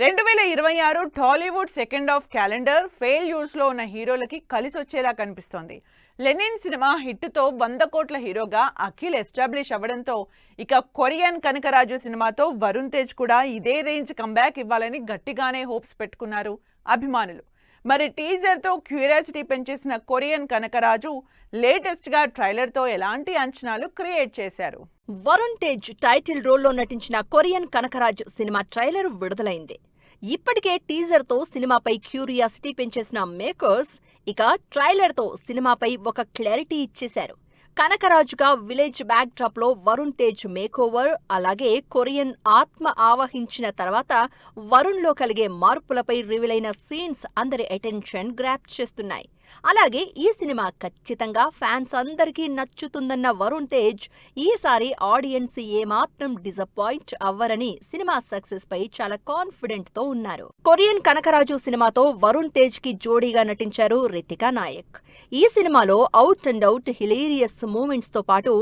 2026 Tollywood second half calendar ఫెయిల్యూర్స్లో ఉన్న హీరోలకి కలిసొచ్చేలా కనిపిస్తోంది. లెనిన్ సినిమా హిట్తో 100 కోట్ల హీరోగా అఖిల్ ఎస్టాబ్లిష్ అవ్వడంతో ఇక కొరియన్ కనకరాజు సినిమాతో వరుణ్ తేజ్ కూడా ఇదే రేంజ్ కంబ్యాక్ ఇవ్వాలని గట్టిగానే హోప్స్ పెట్టుకున్నారు అభిమానులు. మరి టీజర్తో క్యూరియాసిటీ పెంచేసిన కొరియన్ కనకరాజు లేటెస్ట్గా ట్రైలర్తో ఎలాంటి అంచనాలు క్రియేట్ చేశారు. వరుణ్ తేజ్ టైటిల్ రోల్లో నటించిన కొరియన్ కనకరాజ్ సినిమా ట్రైలర్ విడుదలైంది. ఇప్పటికే టీజర్తో సినిమాపై క్యూరియాసిటీ పెంచేసిన మేకర్స్ ఇక ట్రైలర్తో సినిమాపై ఒక క్లారిటీ ఇచ్చేశారు. కనకరాజుగా విలేజ్ బ్యాక్ డ్రాప్ లో వరుణ్ తేజ్ మేకోవర్, అలాగే కొరియన్ ఆత్మ ఆవహించిన తర్వాత వరుణ్ లో కలిగే మార్పులపై రివీలైన సీన్స్ అందరి అటెన్షన్ గ్రాప్ చేస్తున్నాయి. అలాగే ఈ సినిమా ఖచ్చితంగా ఫ్యాన్స్ అందరికీ నచ్చుతుందన్న వరుణ్ తేజ్ ఈసారి ఆడియన్స్ ఏమాత్రం డిసప్పాయింట్ అవ్వరని సినిమా సక్సెస్ పై చాలా కాన్ఫిడెంట్ తో ఉన్నారు. కొరియన్ కనకరాజు సినిమాతో వరుణ్ తేజ్ కి జోడీగా నటించారు రితికా నాయక్. ఈ సినిమాలో out and out hilarious moments తో పాటు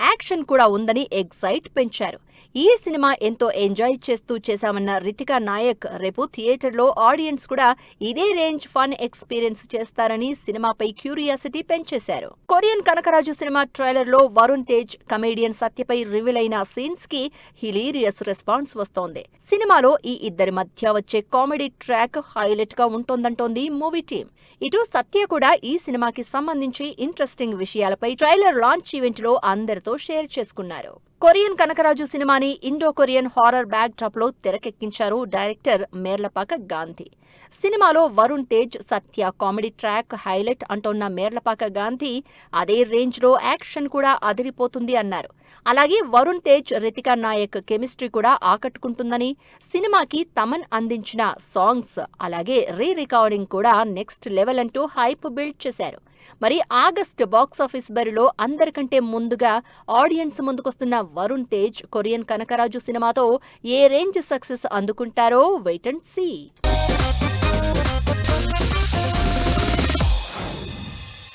యాక్షన్ కూడా ఉందని ఎగ్జైట్ పెంచారు. ఈ సినిమా ఎంతో ఎంజాయ్ చేస్తూ చేశామన్న రితికా నాయక్ రేపు థియేటర్లో ఆడియన్స్ కూడా ఇదే రేంజ్ ఫన్ ఎక్స్పీరియన్స్ చేస్తారని సినిమాపై క్యూరియాసిటీ పెంచేశారు. కొరియన్ కనకరాజు సినిమా ట్రైలర్ లో వరుణ్ తేజ్, కమేడియన్ సత్యపై రివీల్ అయిన సీన్స్ కి హిలీరియస్ రెస్పాన్స్ వస్తోంది. సినిమాలో ఈ ఇద్దరి మధ్య వచ్చే కామెడీ ట్రాక్ హైలైట్ గా ఉంటోందంటోంది మూవీ టీమ్. ఇటు సత్య కూడా ఈ సినిమాకి సంబంధించి ఇంట్రెస్టింగ్ విషయాలపై ట్రైలర్ లాంచ్ ఈవెంట్ లో అందరితో షేర్ చేసుకున్నారు. కొరియన్ కనకరాజు సినిమాని Indo Korean horror backdrop లో తెరకెక్కించారు డైరెక్టర్ మేర్లపాక గాంధీ. సినిమాలో Varun Tej, Satya comedy track highlight అంటోన్న మేర్లపాక గాంధీ అదే రేంజ్ లో యాక్షన్ కూడా అదిరిపోతుంది అన్నారు. అలాగే వరుణ్ తేజ్, రితికా నాయక్ కెమిస్ట్రీ కూడా ఆకట్టుకుంటుందని, సినిమాకి తమన్ అందించిన సాంగ్స్ అలాగే రికార్డింగ్ కూడా నెక్స్ట్ లెవెల్ అంటూ హైప్ బిల్డ్ చేశారు. మరి ఆగస్ట్ బాక్సాఫీస్ బరిలో అందరికంటే ముందుగా ఆడియన్స్ ముందుకొస్తున్న వరుణ్ తేజ్ కొరియన్ కనకరాజు సినిమాతో ఏ రేంజ్ సక్సెస్ అందుకుంటారో వెయిట్ అండ్ సీ.